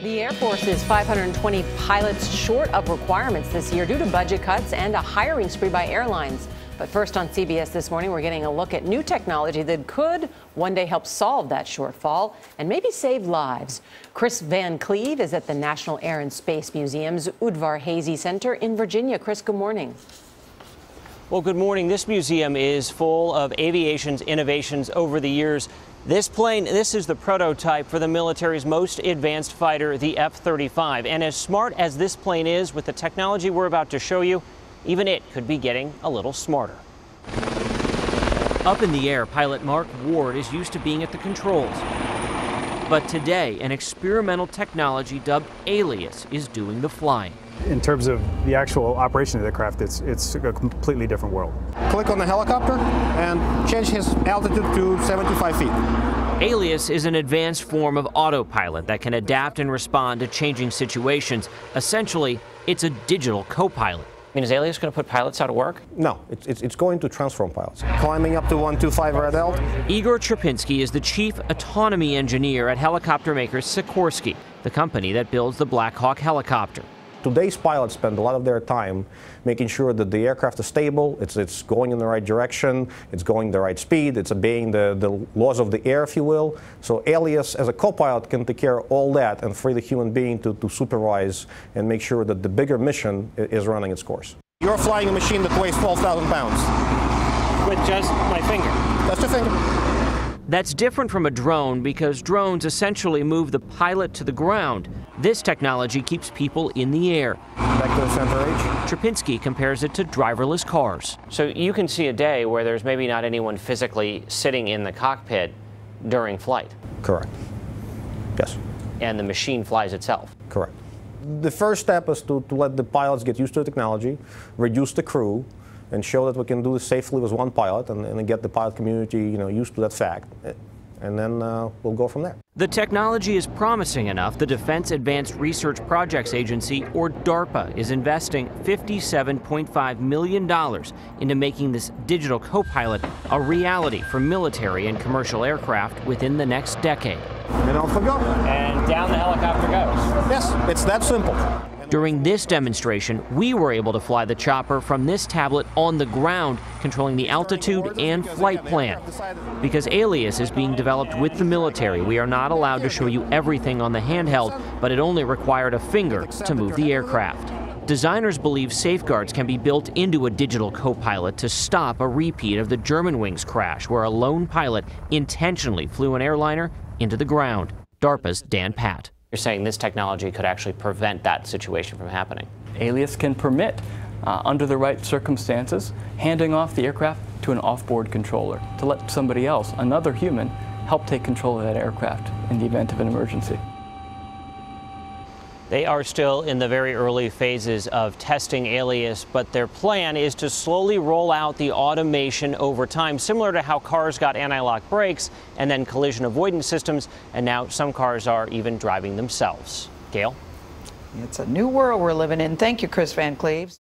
The Air Force is 520 pilots short of requirements this year due to budget cuts and a hiring spree by airlines. But first on CBS This Morning, we're getting a look at new technology that could one day help solve that shortfall and maybe save lives. Kris Van Cleave is at the National Air and Space Museum's Udvar Hazy Center in Virginia. Kris, good morning. Well, good morning. This museum is full of aviation's innovations over the years. This plane, this is the prototype for the military's most advanced fighter, the F-35. And as smart as this plane is, with the technology we're about to show you, even it could be getting a little smarter. Up in the air, pilot Mark Ward is used to being at the controls. But today, an experimental technology dubbed ALIAS is doing the flying. In terms of the actual operation of the craft, it's a completely different world. Click on the helicopter and change his altitude to 75 feet. ALIAS is an advanced form of autopilot that can adapt and respond to changing situations. Essentially, it's a digital co-pilot. I mean, is ALIAS going to put pilots out of work? No, it's going to transform pilots. Climbing up to 125 red alt. Igor Trapinski is the chief autonomy engineer at helicopter maker Sikorsky, the company that builds the Black Hawk helicopter. Today's pilots spend a lot of their time making sure that the aircraft is stable, it's going in the right direction, it's going the right speed, it's obeying the laws of the air, if you will. So ALIAS, as a co-pilot, can take care of all that and free the human being to supervise and make sure that the bigger mission is running its course. You're flying a machine that weighs 12,000 pounds. With just my finger? Just your finger. That's different from a drone because drones essentially move the pilot to the ground. This technology keeps people in the air. Back to the center edge. Trapinski compares it to driverless cars. So you can see a day where there's maybe not anyone physically sitting in the cockpit during flight. Correct. Yes. And the machine flies itself. Correct. The first step is to let the pilots get used to the technology, reduce the crew, and show that we can do this safely with one pilot and get the pilot community, used to that fact. And then we'll go from there. The technology is promising enough. The Defense Advanced Research Projects Agency, or DARPA, is investing $57.5 million into making this digital co-pilot a reality for military and commercial aircraft within the next decade. And off we go. And down the helicopter goes. Yes, it's that simple. During this demonstration, we were able to fly the chopper from this tablet on the ground, controlling the altitude and flight plan. Because ALIAS is being developed with the military, we are not allowed to show you everything on the handheld, but it only required a finger to move the aircraft. Designers believe safeguards can be built into a digital co-pilot to stop a repeat of the Germanwings crash, where a lone pilot intentionally flew an airliner into the ground. DARPA's Dan Patt. You're saying this technology could actually prevent that situation from happening? ALIAS can permit, under the right circumstances, handing off the aircraft to an off-board controller to let somebody else, another human, help take control of that aircraft in the event of an emergency. They are still in the very early phases of testing ALIAS, but their plan is to slowly roll out the automation over time, similar to how cars got anti-lock brakes and then collision avoidance systems, and now some cars are even driving themselves. Gail? It's a new world we're living in. Thank you, Kris Van Cleave.